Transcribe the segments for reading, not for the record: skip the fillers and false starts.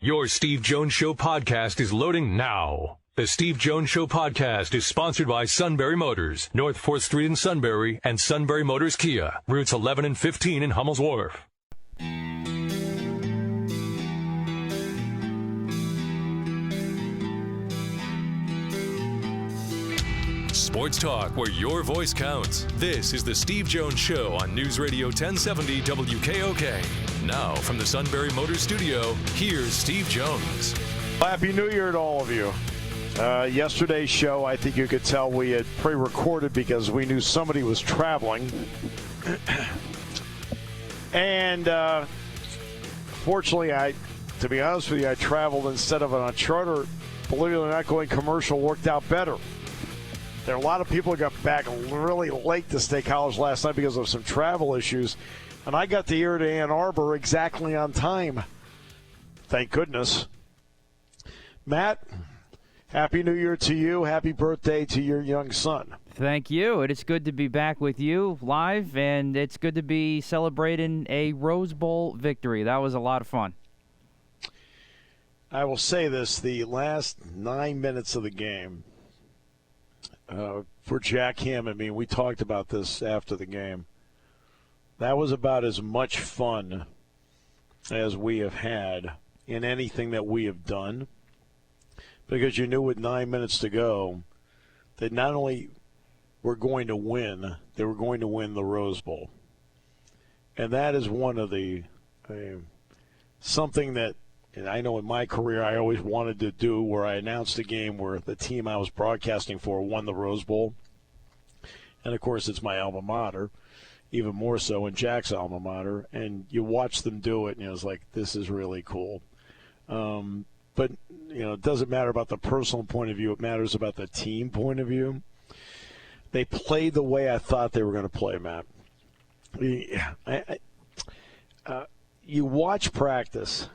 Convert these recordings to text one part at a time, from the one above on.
Your Steve Jones Show podcast is loading now. The Steve Jones Show podcast is sponsored by Sunbury Motors, North 4th Street in Sunbury, and Sunbury Motors Kia, routes 11 and 15 in Hummel's Wharf. Sports talk where your voice counts. This is the Steve Jones Show on News Radio 1070 WKOK. Now from the Sunbury Motors Studio, here's Steve Jones. Happy New Year to all of you. Yesterday's show, I think you could tell we had pre-recorded because we knew somebody was traveling. And fortunately, to be honest with you, I traveled instead of on a charter. Believe it or not, going commercial worked out better. There are a lot of people who got back really late to State College last night because of some travel issues. And I got here to Ann Arbor exactly on time. Thank goodness. Matt, Happy New Year to you. Happy birthday to your young son. Thank you. It is good to be back with you live, and it's good to be celebrating a Rose Bowl victory. That was a lot of fun. I will say this, the last 9 minutes of the game, for Jack Ham and me, we talked about this after the game. That was about as much fun as we have had in anything that we have done, because you knew with 9 minutes to go that not only were going to win, they were going to win the Rose Bowl. And that is one of the something that, and I know in my career I always wanted to do, where I announced a game where the team I was broadcasting for won the Rose Bowl. And, of course, it's my alma mater, even more so in Jack's alma mater. And you watch them do it, and it was like, this is really cool. But, you know, it doesn't matter about the personal point of view. It matters about the team point of view. They played the way I thought they were going to play, Matt. You watch practice,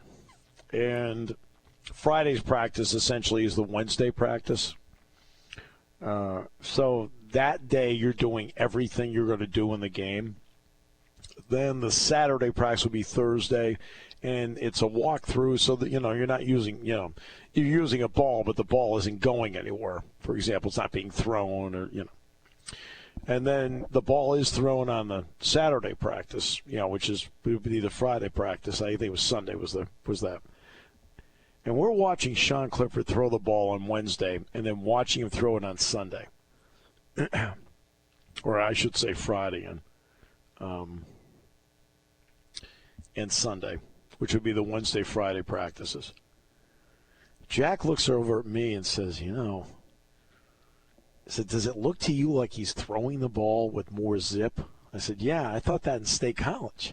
and Friday's practice essentially is the Wednesday practice. So that day you're doing everything you're going to do in the game. Then the Saturday practice will be Thursday, and it's a walkthrough so that, you're not using, you're using a ball, but the ball isn't going anywhere. For example, it's not being thrown or. And then the ball is thrown on the Saturday practice, which would be the Friday practice. I think it was Sunday was that. And we're watching Sean Clifford throw the ball on Wednesday and then watching him throw it on Sunday. Or I should say Friday and Sunday, which would be the Wednesday, Friday practices. Jack looks over at me and says, I said, does it look to you like he's throwing the ball with more zip? I said, yeah, I thought that in State College.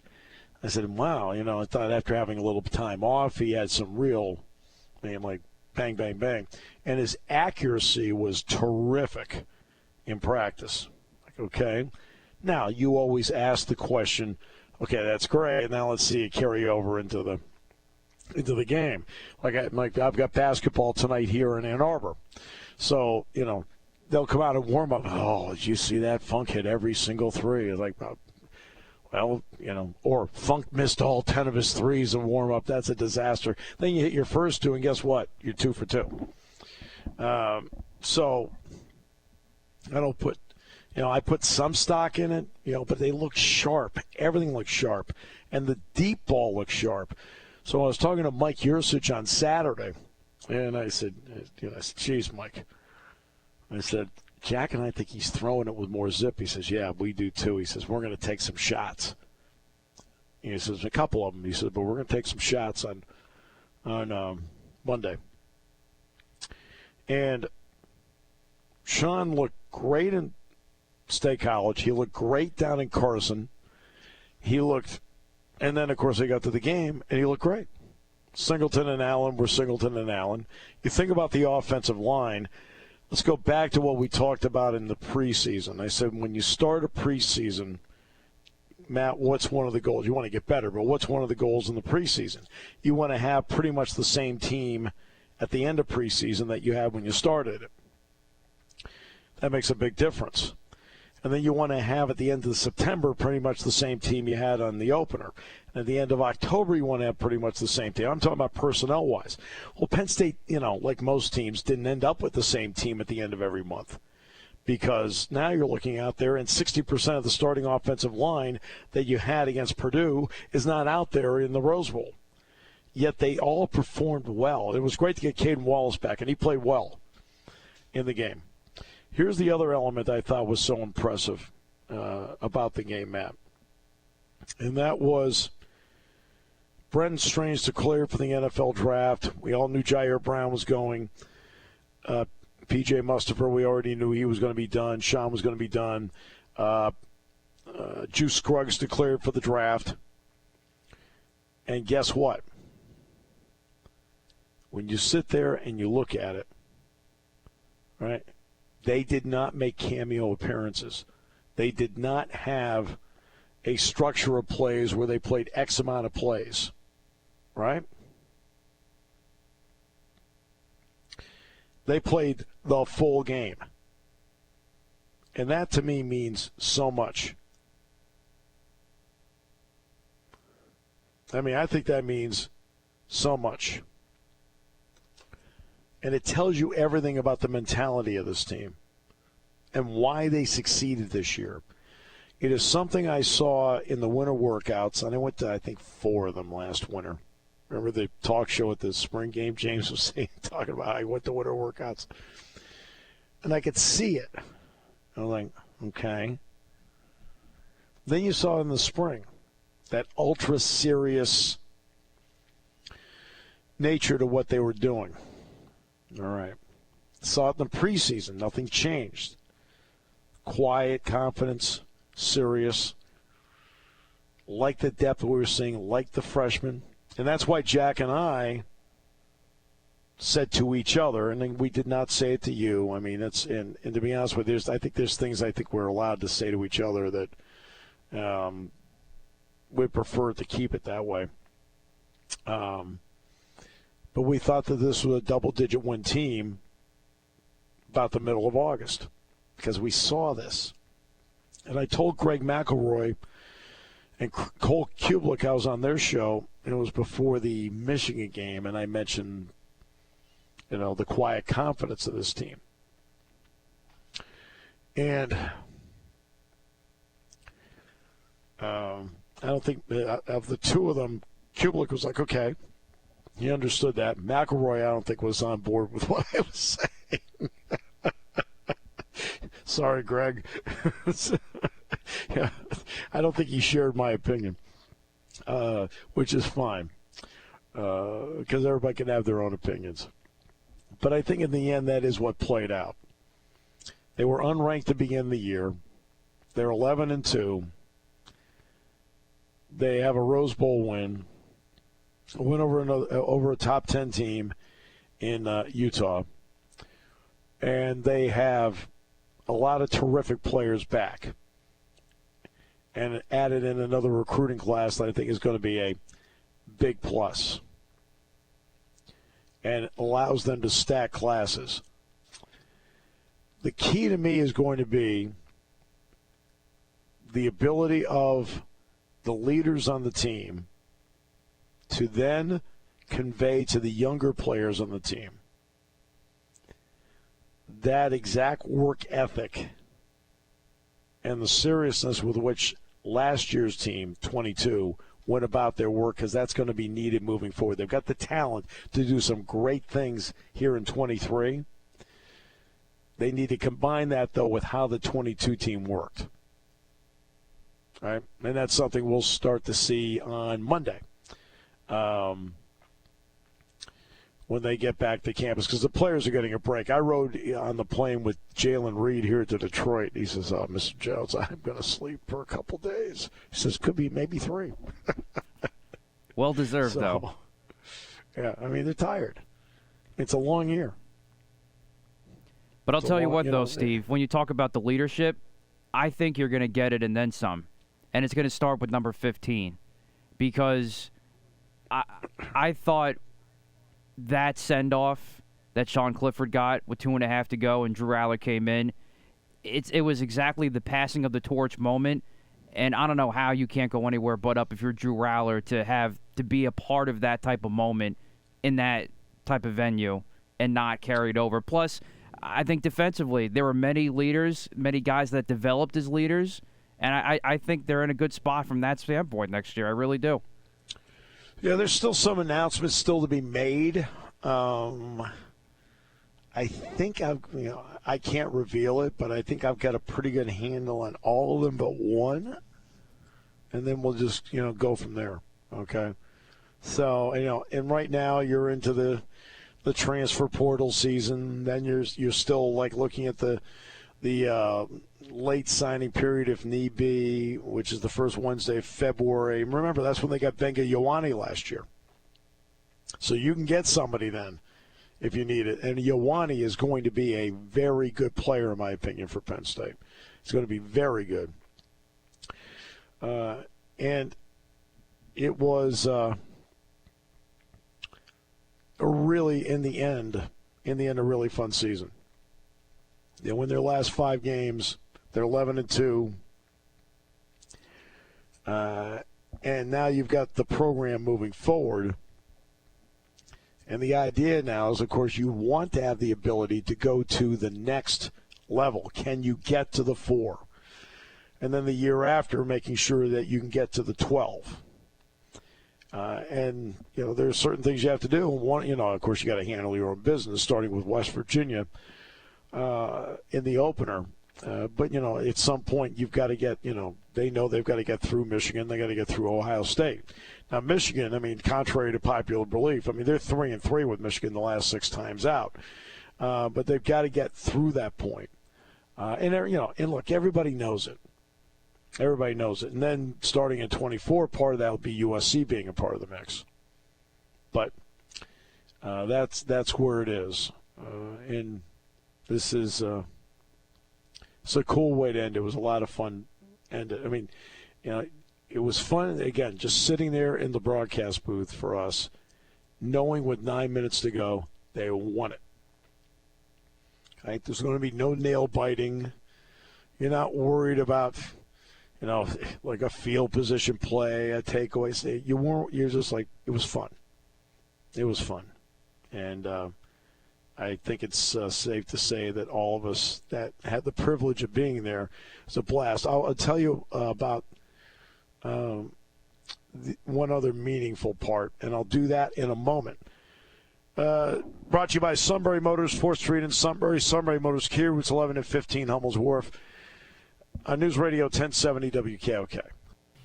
I said, wow, I thought after having a little time off, he had some real, like bang, bang, bang. And his accuracy was terrific in practice. Like, okay. Now, you always ask the question, okay, that's great. Now let's see it carry over into the game. Like I've got basketball tonight here in Ann Arbor. So, they'll come out and warm up. Oh, did you see that? Funk hit every single three. It's like, well, or Funk missed all 10 of his threes in warm up. That's a disaster. Then you hit your first two, and guess what? You're 2 for 2. So I don't put, I put some stock in it, but they look sharp. Everything looks sharp. And the deep ball looks sharp. So I was talking to Mike Yursich on Saturday, and I said, geez, Mike. I said, Jack and I think he's throwing it with more zip. He says, yeah, we do too. He says, we're going to take some shots. He says, a couple of them. He says, but we're going to take some shots on Monday. And Sean looked great in State College. He looked great down in Carson. And then, of course, they got to the game, and he looked great. Singleton and Allen were Singleton and Allen. You think about the offensive line. Let's go back to what we talked about in the preseason. I said when you start a preseason, Matt, what's one of the goals? You want to get better, but what's one of the goals in the preseason? You want to have pretty much the same team at the end of preseason that you had when you started it. That makes a big difference. And then you want to have at the end of September pretty much the same team you had on the opener. And at the end of October, you want to have pretty much the same team. I'm talking about personnel-wise. Well, Penn State, like most teams, didn't end up with the same team at the end of every month. Because now you're looking out there and 60% of the starting offensive line that you had against Purdue is not out there in the Rose Bowl. Yet they all performed well. It was great to get Caden Wallace back, and he played well in the game. Here's the other element I thought was so impressive about the game, Matt. And that was Brenton Strange declared for the NFL draft. We all knew Jair Brown was going. P.J. Mustafa, we already knew he was going to be done. Sean was going to be done. Juice Scruggs declared for the draft. And guess what? When you sit there and you look at it, right, they did not make cameo appearances. They did not have a structure of plays where they played X amount of plays, right? They played the full game. And that, to me, means so much. I mean, I think that means so much. And it tells you everything about the mentality of this team and why they succeeded this year. It is something I saw in the winter workouts, and I went to, I think, 4 of them last winter. Remember the talk show at the spring game? James was talking about how he went to winter workouts. And I could see it. I was like, okay. Then you saw in the spring that ultra-serious nature to what they were doing. All right. Saw it in the preseason. Nothing changed. Quiet, confidence, serious. Like the depth we were seeing, like the freshmen. And that's why Jack and I said to each other, and we did not say it to you. I mean, and to be honest with you, I think there's things I think we're allowed to say to each other that we prefer to keep it that way. But we thought that this was a double-digit win team about the middle of August because we saw this. And I told Greg McElroy and Cole Kublik, I was on their show, and it was before the Michigan game, and I mentioned, the quiet confidence of this team. And I don't think of the two of them, Kublik was like, okay. He understood that. McElroy, I don't think, was on board with what I was saying. Sorry, Greg. Yeah, I don't think he shared my opinion, which is fine, because everybody can have their own opinions. But I think in the end, that is what played out. They were unranked to begin the year. They're 11-2. They have a Rose Bowl win. A win over a top 10 team in Utah. And they have a lot of terrific players back. And added in another recruiting class that I think is going to be a big plus. And allows them to stack classes. The key to me is going to be the ability of the leaders on the team to then convey to the younger players on the team that exact work ethic and the seriousness with which last year's team, 22, went about their work, because that's going to be needed moving forward. They've got the talent to do some great things here in 23. They need to combine that, though, with how the 22 team worked. All right? And that's something we'll start to see on Monday. When they get back to campus, because the players are getting a break. I rode on the plane with Jalen Reed here to Detroit. He says, Mr. Jones, I'm going to sleep for a couple days. He says, could be maybe 3. Well deserved, though. Yeah, I mean, they're tired. It's a long year. But I'll tell you what, though, Steve, when you talk about the leadership, I think you're going to get it and then some. And it's going to start with number 15. Because I thought that send-off that Sean Clifford got with 2.5 to go and Drew Aller came in, it was exactly the passing of the torch moment. And I don't know how you can't go anywhere but up if you're Drew Rowler to be a part of that type of moment in that type of venue and not carried over. Plus, I think defensively, there were many leaders, many guys that developed as leaders, and I think they're in a good spot from that standpoint next year. I really do. Yeah, there's still some announcements still to be made. I think I can't reveal it, but I think I've got a pretty good handle on all of them but one, and then we'll just go from there. Okay, so and right now you're into the transfer portal season. Then you're still like looking at the late signing period if need be, which is the first Wednesday of February. Remember, that's when they got Benga Ioane last year, so you can get somebody then if you need it. And Ioane is going to be a very good player, in my opinion, for Penn State. He's going to be very good. And it was really, in the end, a really fun season. They win their last 5 games. They're 11-2. And now you've got the program moving forward. And the idea now is, of course, you want to have the ability to go to the next level. Can you get to the 4? And then the year after, making sure that you can get to the 12. And there's certain things you have to do. One, of course, you got to handle your own business, starting with West Virginia in the opener. But at some point, you've got to get, they know they've got to get through Michigan. They got to get through Ohio State. Now, Michigan, contrary to popular belief, they're 3-3 with Michigan the last 6 times out. But they've got to get through that point. And look, everybody knows it. Everybody knows it. And then starting in 24, part of that will be USC being a part of the mix. But that's where it is. And this is it's a cool way to end. It was a lot of fun. And it was fun, again, just sitting there in the broadcast booth for us, knowing with 9 minutes to go, they won it. Right? There's going to be no nail biting. You're not worried about, like a field position play, a takeaway. You're just like, it was fun. It was fun. And I think it's safe to say that all of us that had the privilege of being there, it's a blast. I'll tell you about one other meaningful part, and I'll do that in a moment. Brought to you by Sunbury Motors, 4th Street in Sunbury. Sunbury Motors Kia, routes 11 and 15, Hummel's Wharf. News Radio 1070 WKOK.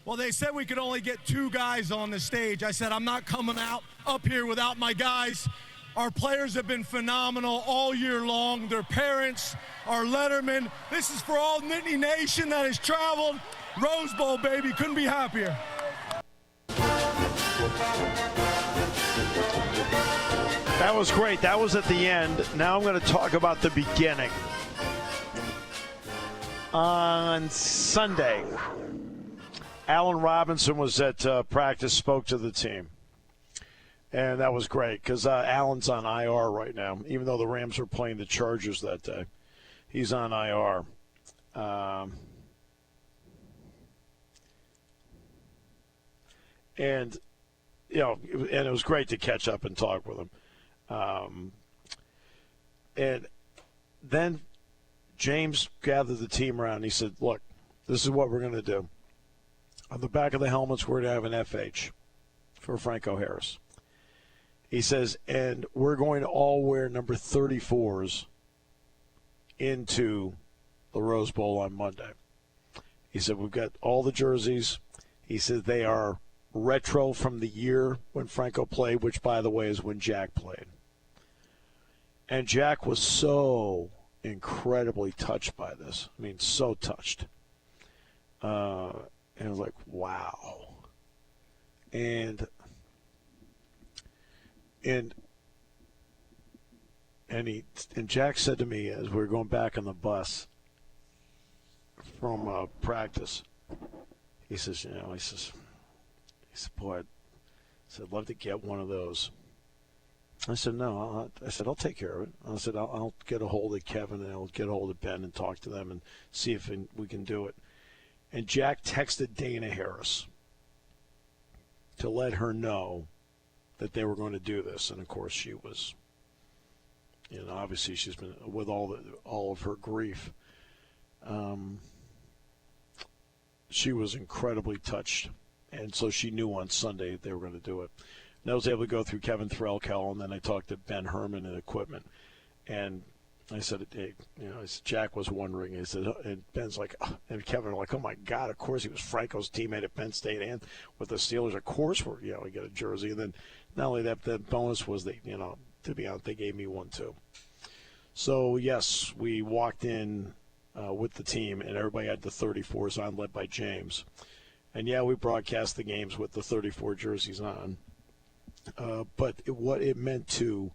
Well, they said we could only get 2 guys on the stage. I said, I'm not coming up here without my guys. Our players have been phenomenal all year long. Their parents, our lettermen. This is for all Nittany Nation that has traveled. Rose Bowl, baby. Couldn't be happier. That was great. That was at the end. Now I'm going to talk about the beginning. On Sunday, Allen Robinson was at practice, spoke to the team. And that was great because Allen's on IR right now, even though the Rams are playing the Chargers that day. He's on IR. And it was great to catch up and talk with him. And then James gathered the team around and he said, look, this is what we're going to do. On the back of the helmets, we're going to have an FH for Franco Harris. He says, and we're going to all wear number 34s into the Rose Bowl on Monday. He said, we've got all the jerseys. He said they are retro from the year when Franco played, which, by the way, is when Jack played. And Jack was so incredibly touched by this. So touched. And I was like, wow. And Jack said to me as we were going back on the bus from practice, he says, boy, I'd love to get one of those. I said, no. I'll take care of it. I said, I'll get a hold of Kevin and I'll get a hold of Ben and talk to them and see if we can do it. And Jack texted Dana Harris to let her know that they were going to do this. And, of course, she was, obviously she's been, with all of her grief, she was incredibly touched. And so she knew on Sunday that they were going to do it. And I was able to go through Kevin Threlkel, and then I talked to Ben Herman and equipment. And I said, hey, Jack was wondering. He said, and Ben's like, and Kevin were like, oh my God, of course he was Franco's teammate at Penn State and with the Steelers. Of course we get a jersey. And then not only that, the bonus was that, to be honest, they gave me one too. So yes, we walked in with the team, and everybody had the 34s on, led by James. And yeah, we broadcast the games with the 34 jerseys on. But what it meant to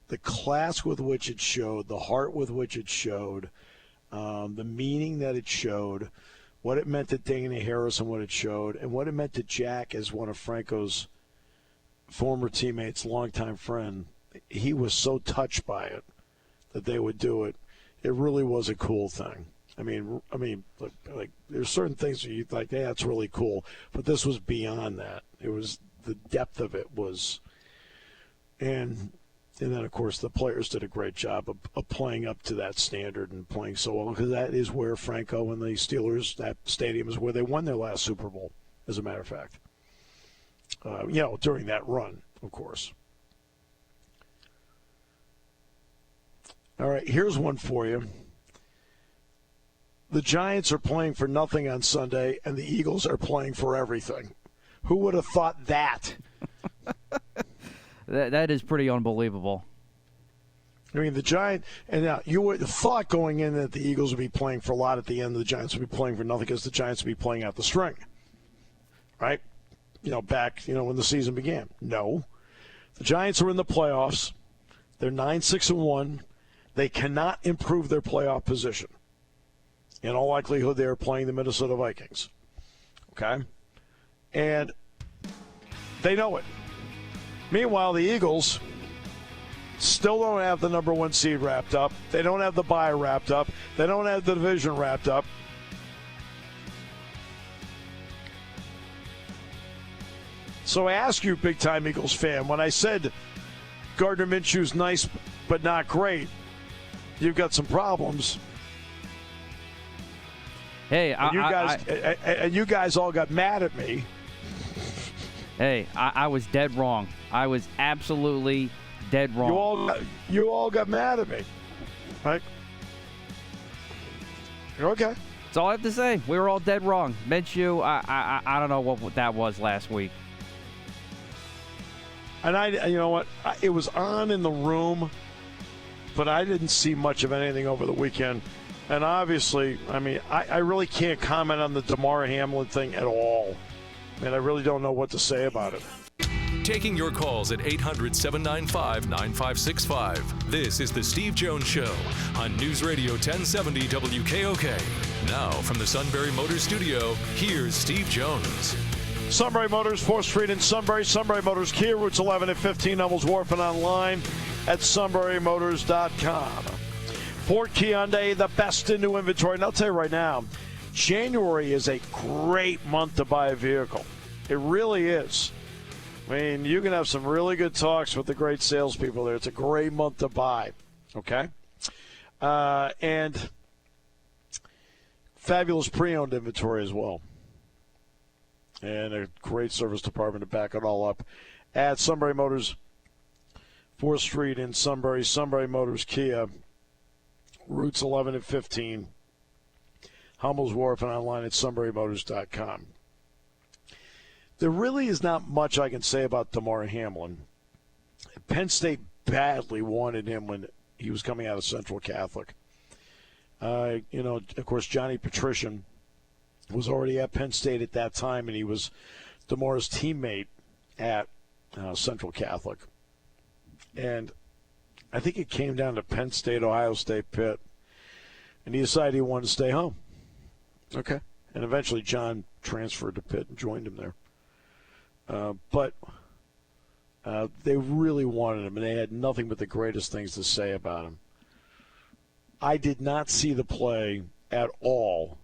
the class with which it showed, the heart with which it showed, the meaning that it showed, what it meant to Dana Harris and what it showed, and what it meant to Jack as one of Franco's former teammates, longtime friend. He was so touched by it that they would do it. It really was a cool thing. I mean, like there's certain things that you like, hey, that's really cool, but this was beyond that. It was the depth of it was, and then of course the players did a great job of playing up to that standard and playing so well, because that is where Franco and the Steelers, that stadium is where they won their last Super Bowl, as a matter of fact. During that run, of course. All right, here's one for you. The Giants are playing for nothing on Sunday, and the Eagles are playing for everything. Who would have thought that? That is pretty unbelievable. I mean, the Giants, and now you would have thought going in that the Eagles would be playing for a lot at the end, the Giants would be playing for nothing because the Giants would be playing out the string. Right? Back, when the season began. No. The Giants are in the playoffs. They're 9-6-1. They cannot improve their playoff position. In all likelihood, they are playing the Minnesota Vikings. Okay? And they know it. Meanwhile, the Eagles still don't have the number one seed wrapped up. They don't have the bye wrapped up. They don't have the division wrapped up. So I ask you, big-time Eagles fan, when I said Gardner Minshew's nice but not great, you've got some problems. Hey, and you guys all got mad at me. Hey, I was dead wrong. I was absolutely dead wrong. You all got mad at me, right? Okay. That's all I have to say. We were all dead wrong. Minshew, I don't know what that was last week. And you know what? It was on in the room, but I didn't see much of anything over the weekend. And obviously, I really can't comment on the Damar Hamlin thing at all. I really don't know what to say about it. Taking your calls at 800-795-9565. This is The Steve Jones Show on News Radio 1070 WKOK. Now, from the Sunbury Motors Studio, here's Steve Jones. Sunbury Motors, 4th Street in Sunbury. Sunbury Motors, Kia, routes 11 and 15, Hummels Wharf, and online at sunburymotors.com. Ford Hyundai, the best in new inventory. And I'll tell you right now, January is a great month to buy a vehicle. It really is. You can have some really good talks with the great salespeople there. It's a great month to buy. Okay? And fabulous pre-owned inventory as well. And a great service department to back it all up at Sunbury Motors, 4th Street in Sunbury. Sunbury Motors Kia, routes 11 and 15, Hummels Wharf, and online at sunburymotors.com. There really is not much I can say about Damar Hamlin. Penn State badly wanted him when he was coming out of Central Catholic. Of course, Johnny Patrician was already at Penn State at that time, and he was Damar's teammate at Central Catholic. And I think it came down to Penn State, Ohio State, Pitt, and he decided he wanted to stay home. Okay. And eventually John transferred to Pitt and joined him there. But They really wanted him, and they had nothing but the greatest things to say about him. I did not see the play at all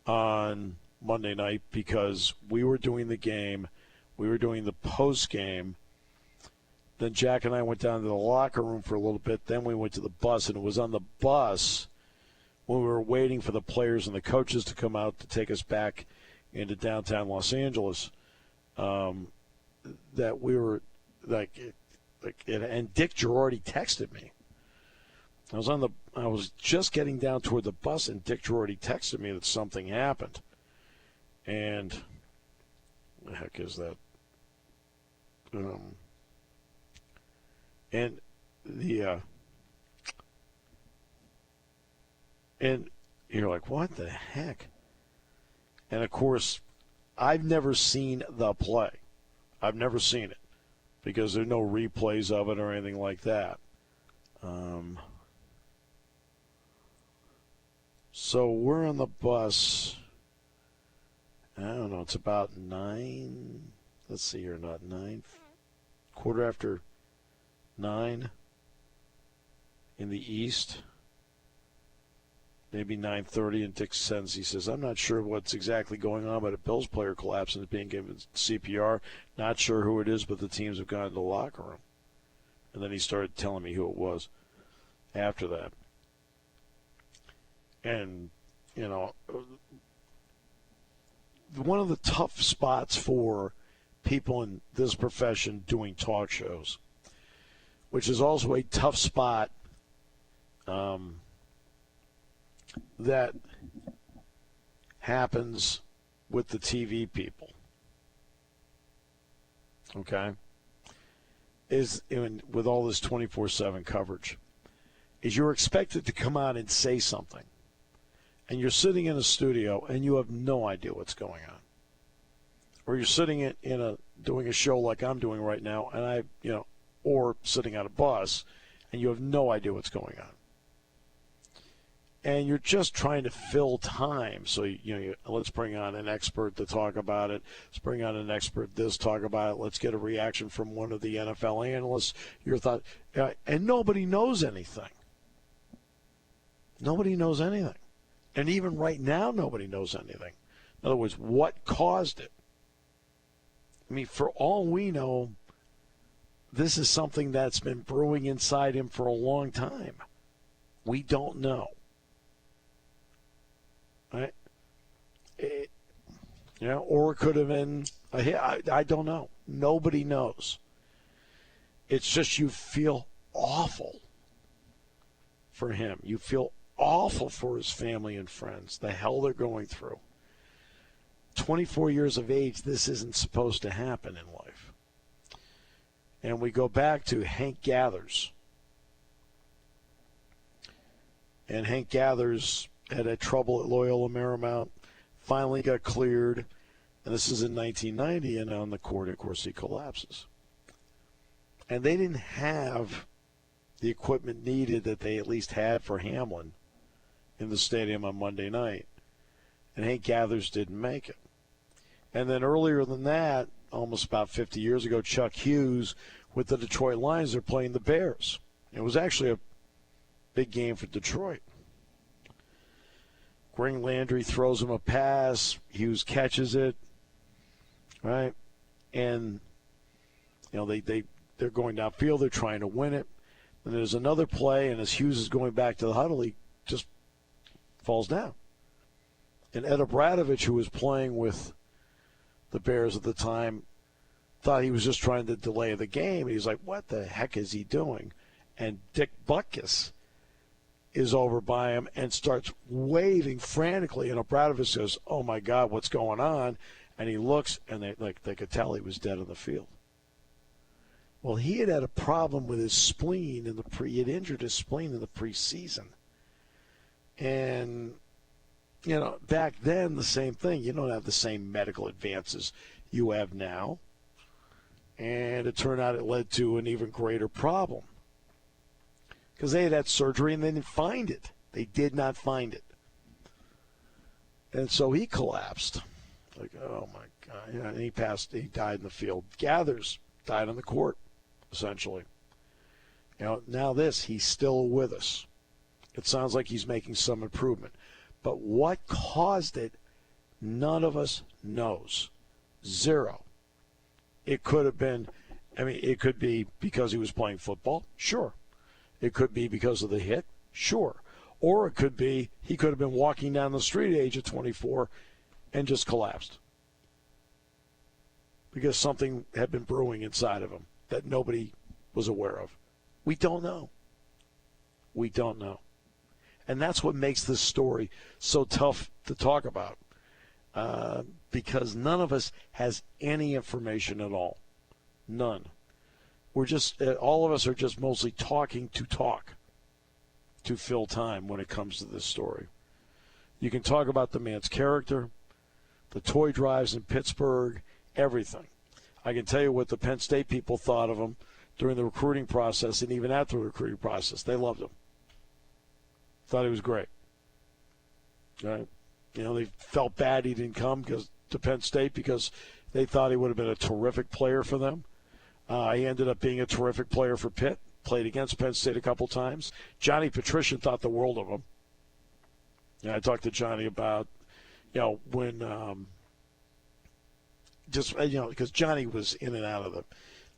on Monday night because we were doing the game. We were doing the post game. Then Jack and I went down to the locker room for a little bit. Then we went to the bus, and it was on the bus when we were waiting for the players and the coaches to come out to take us back into downtown Los Angeles that we were and Dick Girardi texted me. I was just getting down toward the bus, and Dick Girardi texted me that something happened. And the heck is that? And you're like, what the heck? And of course, I've never seen the play. I've never seen it because there's no replays of it or anything like that. So we're on the bus. I don't know. It's about 9. Let's see here. Not 9. Quarter after 9 in the East. Maybe 9:30, and Dick sends. He says, "I'm not sure what's exactly going on, but a Bills player collapsed and is being given CPR. Not sure who it is, but the teams have gone to the locker room." And then he started telling me who it was after that. And, you know, one of the tough spots for people in this profession doing talk shows, which is also a tough spot that happens with the TV people, okay, is with all this 24/7 coverage, is you're expected to come out and say something, and you're sitting in a studio and you have no idea what's going on, or you're sitting doing a show like I'm doing right now, and or sitting on a bus, and you have no idea what's going on. And you're just trying to fill time. So, let's bring on an expert to talk about it. Let's bring on an expert to talk about it. Let's get a reaction from one of the NFL analysts. Your thought, and nobody knows anything. Nobody knows anything. And even right now, nobody knows anything. In other words, what caused it? I mean, for all we know, this is something that's been brewing inside him for a long time. We don't know. Right? Or it could have been a hit. I don't know. Nobody knows. It's just you feel awful for him. You feel awful for his family and friends, the hell they're going through. 24 years of age, this isn't supposed to happen in life. And we go back to Hank Gathers. And Hank Gathers had trouble at Loyola Marymount, finally got cleared, and this is in 1990, and on the court, of course, he collapses. And they didn't have the equipment needed that they at least had for Hamlin in the stadium on Monday night, and Hank Gathers didn't make it. And then earlier than that, almost about 50 years ago, Chuck Hughes with the Detroit Lions, they're playing the Bears. It was actually a big game for Detroit. Greg Landry throws him a pass. Hughes catches it, right? And, they're going downfield. They're trying to win it. And there's another play, and as Hughes is going back to the huddle, he just falls down. And Ed Obradovich, who was playing with the Bears at the time, thought he was just trying to delay the game. He's like, what the heck is he doing? And Dick Butkus is over by him and starts waving frantically, and Obradovich says, "Oh my God, what's going on?" And he looks, and they could tell he was dead on the field. Well, he had a problem with his spleen he had injured his spleen in the preseason, and back then the same thing. You don't have the same medical advances you have now, and it turned out it led to an even greater problem. Because they had surgery and they didn't find it. They did not find it. And so he collapsed. Like, oh, my God. And he died in the field. Gathers died on the court. essentially. Now he's still with us. It sounds like he's making some improvement. But what caused it, none of us knows. Zero. It could have been, it could be because he was playing football. Sure. It could be because of the hit. Sure. Or it could be he could have been walking down the street at the age of 24 and just collapsed. Because something had been brewing inside of him that nobody was aware of. We don't know. We don't know. And that's what makes this story so tough to talk about. Because none of us has any information at all. None. We're just, all of us are just mostly talking to talk to fill time when it comes to this story. You can talk about the man's character, the toy drives in Pittsburgh, everything. I can tell you what the Penn State people thought of him during the recruiting process and even after the recruiting process. They loved him. Thought he was great. Right? They felt bad he didn't come to Penn State because they thought he would have been a terrific player for them. He ended up being a terrific player for Pitt. Played against Penn State a couple times. Johnny Patrician thought the world of him. I talked to Johnny about, when because Johnny was in and out of the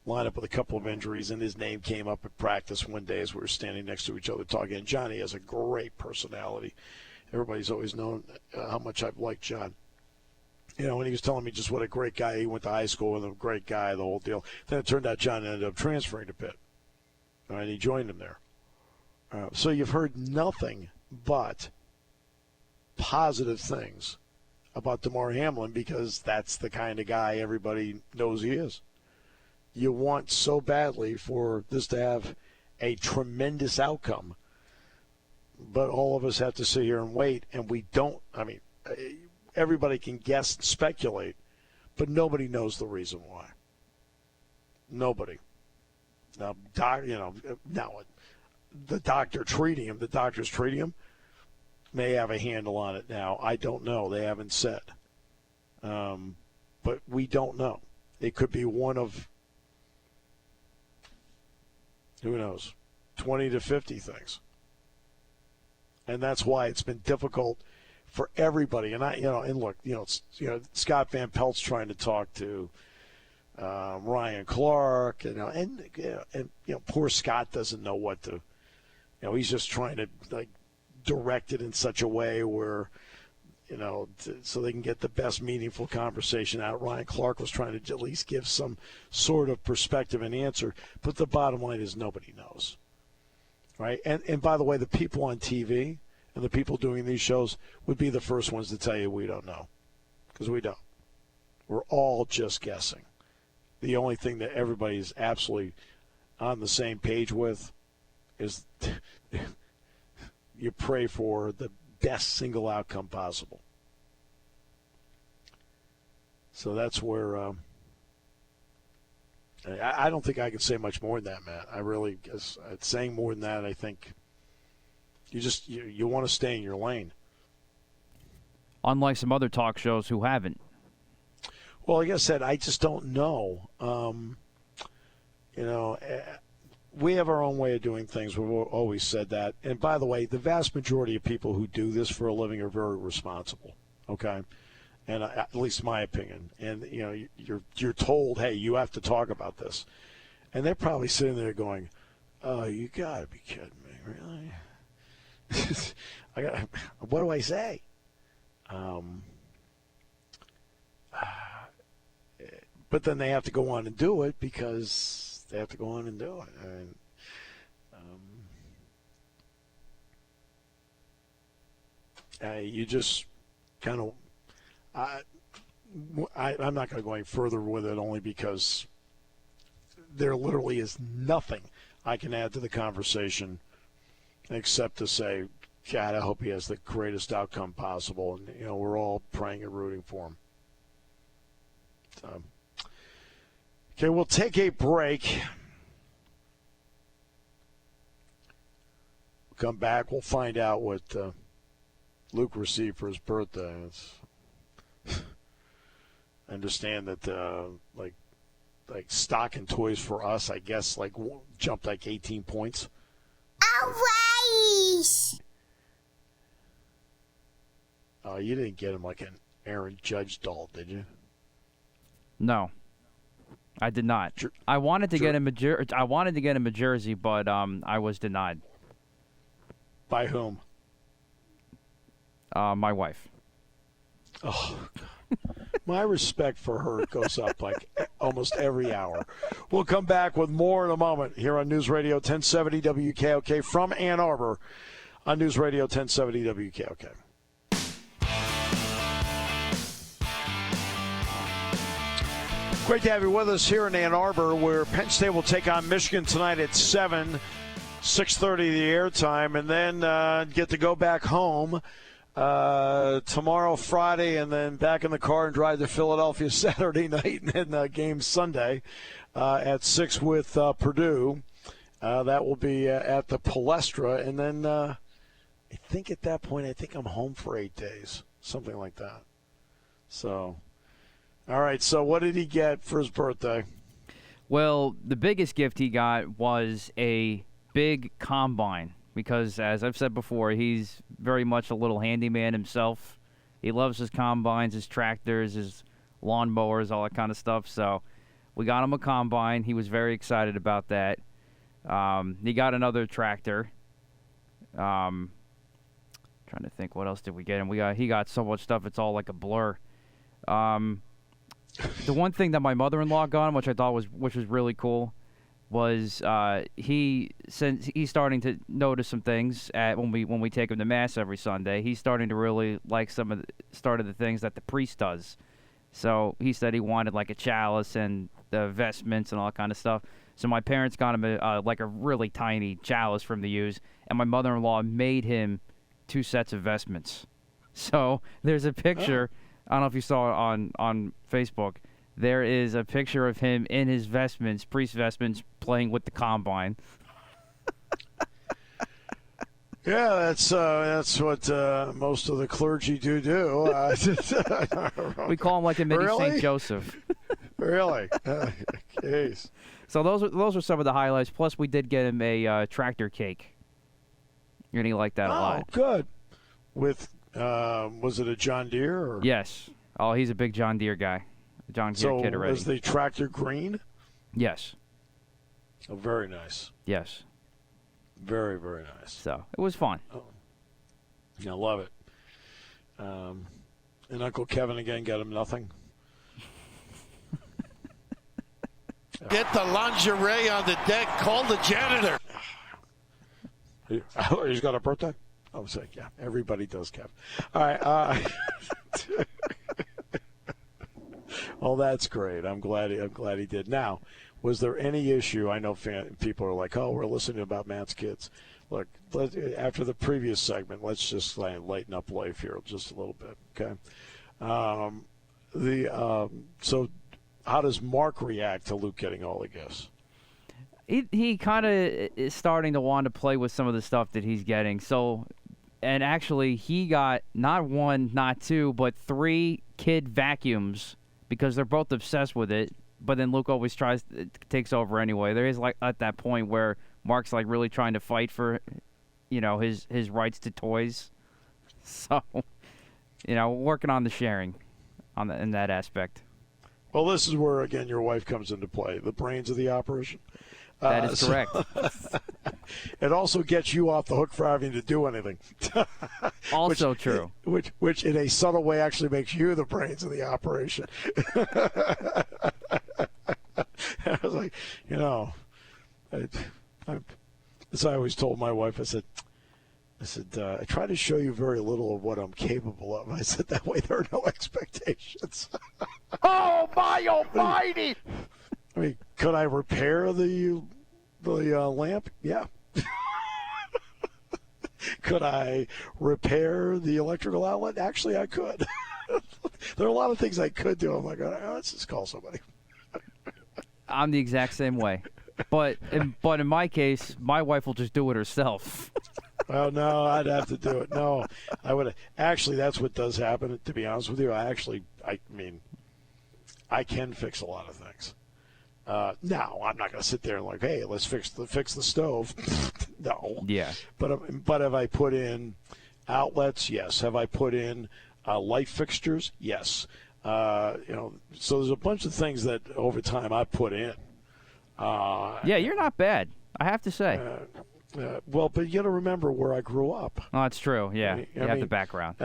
lineup with a couple of injuries, and his name came up at practice one day as we were standing next to each other talking. And Johnny has a great personality. Everybody's always known how much I've liked John. And he was telling me just what a great guy. He went to high school with a great guy, the whole deal. Then it turned out John ended up transferring to Pitt. And he joined him there. So you've heard nothing but positive things about Damar Hamlin because that's the kind of guy everybody knows he is. You want so badly for this to have a tremendous outcome, but all of us have to sit here and wait, and we don't. Everybody can guess and speculate, but nobody knows the reason why. Nobody. Now, the doctor's treating him, may have a handle on it now. I don't know. They haven't said. But we don't know. It could be one of, who knows, 20 to 50 things. And that's why it's been difficult for everybody. And look, Scott Van Pelt's trying to talk to Ryan Clark, and poor Scott doesn't know what to, he's just trying to direct it in such a way where, so they can get the best meaningful conversation out. Ryan Clark was trying to at least give some sort of perspective and answer, but the bottom line is nobody knows, right? And by the way, the people on TV and the people doing these shows would be the first ones to tell you we don't know, because we don't. We're all just guessing. The only thing that everybody is absolutely on the same page with is you pray for the best single outcome possible. So that's where I don't think I can say much more than that, Matt. I really guess saying more than that, I think you want to stay in your lane. Unlike some other talk shows who haven't. Well, like I said, I just don't know. We have our own way of doing things. We've always said that. And by the way, the vast majority of people who do this for a living are very responsible. Okay, and at least my opinion. And you're told, hey, you have to talk about this, and they're probably sitting there going, "Oh, you gotta be kidding me, really?" What do I say? But then they have to go on and do it because they have to go on and do it. You just kind of I'm not going to go any further with it only because there literally is nothing I can add to the conversation except to say, God, I hope he has the greatest outcome possible. And, we're all praying and rooting for him. So, okay, we'll take a break. We'll come back. We'll find out what Luke received for his birthday. I understand that, like stock and toys for us, I guess, like jumped like 18 points. Always. Oh, you didn't get him like an Aaron Judge doll, did you? No, I did not. I wanted to get him a jersey, but I was denied. By whom? My wife. Oh, my respect for her goes up like almost every hour. We'll come back with more in a moment here on News Radio 1070 WKOK from Ann Arbor on News Radio 1070 WKOK. Great to have you with us here in Ann Arbor, where Penn State will take on Michigan tonight at 7, 6:30 the airtime, and then get to go back home tomorrow, Friday, and then back in the car and drive to Philadelphia Saturday night, and then game Sunday at 6 with Purdue. That will be at the Palestra, and then I think at that point, I think I'm home for 8 days, something like that. So... All right, so what did he get for his birthday? Well, the biggest gift he got was a big combine because, as I've said before, he's very much a little handyman himself. He loves his combines, his tractors, his lawnmowers, all that kind of stuff. So we got him a combine. He was very excited about that. He got another tractor. Trying to think, what else did we get him? He got so much stuff, it's all like a blur. The one thing that my mother-in-law got him, which I thought was really cool, was since he's starting to notice some things when we take him to mass every Sunday. He's starting to really like some of the things that the priest does. So he said he wanted like a chalice and the vestments and all that kind of stuff. So my parents got him like a really tiny chalice for him to use, and my mother-in-law made him 2 sets of vestments. So there's a picture. Oh. I don't know if you saw it on Facebook. There is a picture of him in his vestments, priest vestments, playing with the combine. Yeah, that's what most of the clergy do. We call him like a mini really? St. Joseph. Really? Jeez. So those are some of the highlights. Plus, we did get him a tractor cake. And he liked that a lot. Oh, good. With was it a John Deere? Or? Yes. Oh, he's a big John Deere guy. John Deere kid already. So was the tractor green? Yes. Oh, very nice. Yes. Very, very nice. So it was fun. Oh. I love it. And Uncle Kevin again got him nothing. Get the lingerie on the deck. Call the janitor. He's got a birthday? I was like, yeah, everybody does, Kev. All right. Well, that's great. I'm glad he did. Now, was there any issue? I know people are like, oh, we're listening about Matt's kids. Look, after the previous segment, let's just lighten up life here just a little bit, okay? So how does Mark react to Luke getting all the gifts? He kind of is starting to want to play with some of the stuff that he's getting. So, and actually, he got not 1, not 2, but 3 kid vacuums because they're both obsessed with it. But then Luke always takes over anyway. There is like at that point where Mark's like really trying to fight for, his rights to toys. So, working on the sharing, in that aspect. Well, this is where again your wife comes into play, the brains of the operation. That is correct. It also gets you off the hook for having to do anything. Also true. Which in a subtle way actually makes you the brains of the operation. I was like, as I always told my wife, I said, I try to show you very little of what I'm capable of. I said, that way there are no expectations. Oh, my almighty! I mean, could I repair the lamp? Yeah. Could I repair the electrical outlet? Actually, I could. There are a lot of things I could do. I'm like, let's just call somebody. I'm the exact same way. But in my case, my wife will just do it herself. Well, no, I'd have to do it. No, I would. Actually, that's what does happen, to be honest with you. I can fix a lot of things. Now, I'm not going to sit there and hey, let's fix the stove. No. Yeah. But have I put in outlets? Yes. Have I put in light fixtures? Yes. So there's a bunch of things that over time I put in. Yeah, you're not bad, I have to say. Well, but you got to remember where I grew up. Oh, that's true. Yeah, you have the background.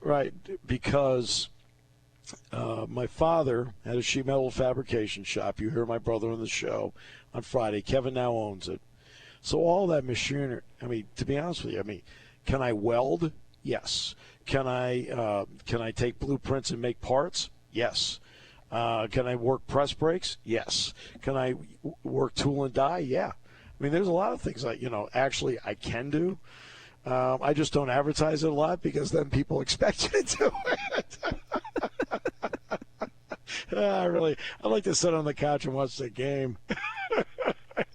Right, because my father had a sheet metal fabrication shop. You hear my brother on the show on Friday. Kevin now owns it. So all that machinery, to be honest with you, can I weld? Yes. Can I take blueprints and make parts? Yes. Can I work press brakes? Yes. Can I work tool and die? Yeah. There's a lot of things actually I can do. I just don't advertise it a lot because then people expect you to do it. I like to sit on the couch and watch the game.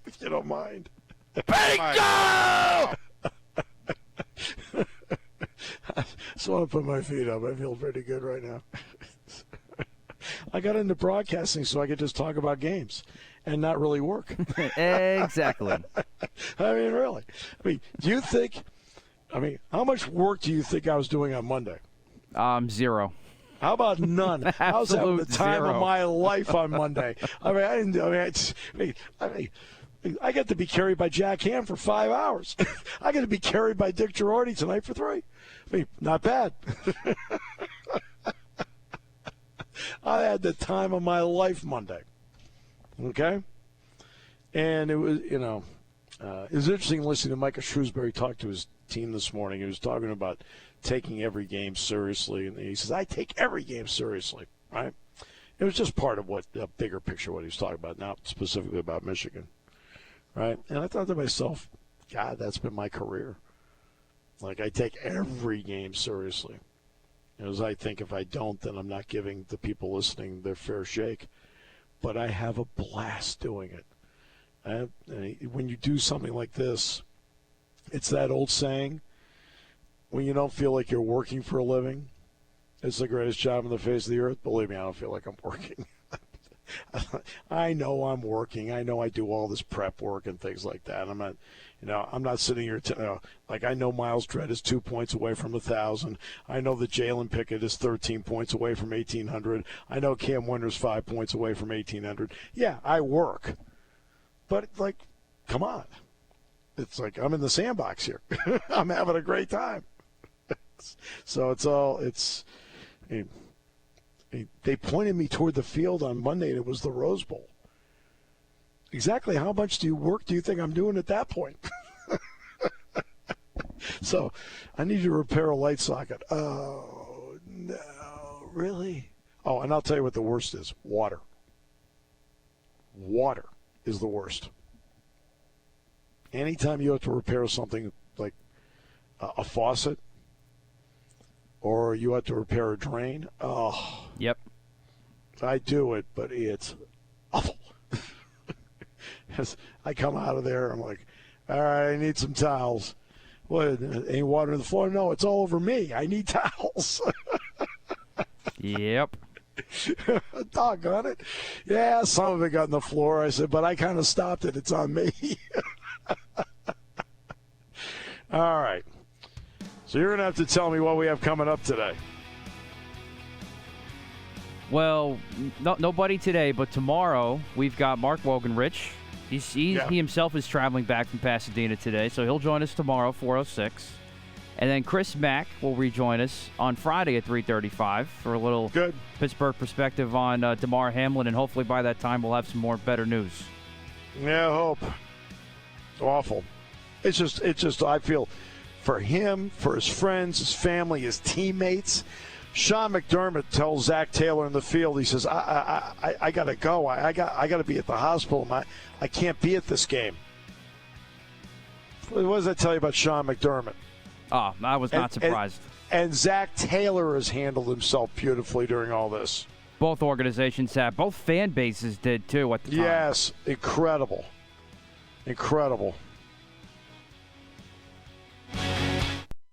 If you don't mind. Bingo! Just want to put my feet up. I feel pretty good right now. I got into broadcasting so I could just talk about games and not really work. Exactly. Really. Do you think, how much work do you think I was doing on Monday? 0. How about none? I was having the time 0. of my life on Monday. I got to be carried by Jack Ham for 5 hours. I got to be carried by Dick Girardi tonight for 3. Not bad. I had the time of my life Monday. Okay? And it was, it was interesting listening to Micah Shrewsbury talk to his team this morning. He was talking about taking every game seriously. And he says, I take every game seriously, right? It was just part of a bigger picture what he was talking about, not specifically about Michigan, right? And I thought to myself, God, that's been my career. I take every game seriously. As I think if I don't, then I'm not giving the people listening their fair shake. But I have a blast doing it. When you do something like this, it's that old saying, when you don't feel like you're working for a living, it's the greatest job on the face of the earth. Believe me, I don't feel like I'm working. I know I'm working. I know I do all this prep work and things like that. I'm not sitting here I know Miles Dredd is 2 points away from 1,000. I know that Jalen Pickett is 13 points away from 1,800. I know Cam Winters 5 points away from 1,800. Yeah, I work, but come on, it's I'm in the sandbox here. I'm having a great time. So they pointed me toward the field on Monday, and it was the Rose Bowl. Exactly how much do you think I'm doing at that point? So I need you to repair a light socket. Oh, no, really? Oh, and I'll tell you what the worst is. Water. Water is the worst. Anytime you have to repair something like a faucet, or you have to repair a drain. Oh. Yep. I do it, but it's awful. As I come out of there, I'm like, all right, I need some towels. What, any water on the floor? No, it's all over me. I need towels. Yep. Doggone it. Yeah, some of it got on the floor. I said, but I kind of stopped it. It's on me. All right. So you're going to have to tell me what we have coming up today. Well, nobody today, but tomorrow we've got Mark Wogenrich. He himself is traveling back from Pasadena today, so he'll join us tomorrow, 4:06. And then Chris Mack will rejoin us on Friday at 3:35 for a little Pittsburgh perspective on DeMar Hamlin, and hopefully by that time we'll have some more better news. Yeah, I hope. Awful. It's just I feel for him, for his friends, his family, his teammates. Sean McDermott tells Zach Taylor in the field, he says, I got to go. I got to be at the hospital. I can't be at this game. What does that tell you about Sean McDermott? Oh, I was not surprised. And Zach Taylor has handled himself beautifully during all this. Both organizations have. Both fan bases did, too, at the time. Yes, incredible. Incredible.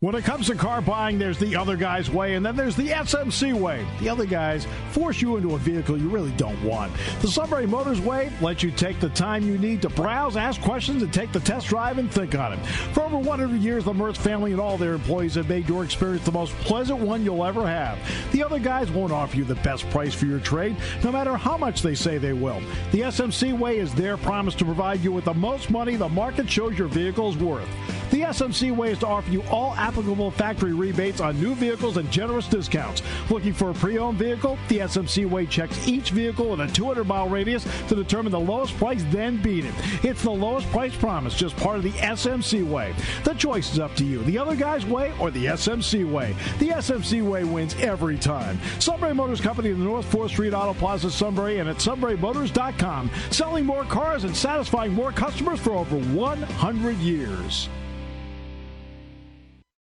When it comes to car buying, there's the other guy's way, and then there's the SMC way. The other guys force you into a vehicle you really don't want. The Sunbury Motors way lets you take the time you need to browse, ask questions, and take the test drive and think on it. For over 100 years, the Mertz family and all their employees have made your experience the most pleasant one you'll ever have. The other guys won't offer you the best price for your trade, no matter how much they say they will. The SMC way is their promise to provide you with the most money the market shows your vehicle is worth. The SMC way is to offer you all applicable factory rebates on new vehicles and generous discounts. Looking for a pre-owned vehicle? The SMC way checks each vehicle with a 200-mile radius to determine the lowest price, then beat it. It's the lowest price promise, just part of the SMC way. The choice is up to you, the other guy's way or the SMC way. The SMC way wins every time. Sunbury Motors Company in the North 4th Street Auto Plaza, Sunbury, and at sunburymotors.com. Selling more cars and satisfying more customers for over 100 years.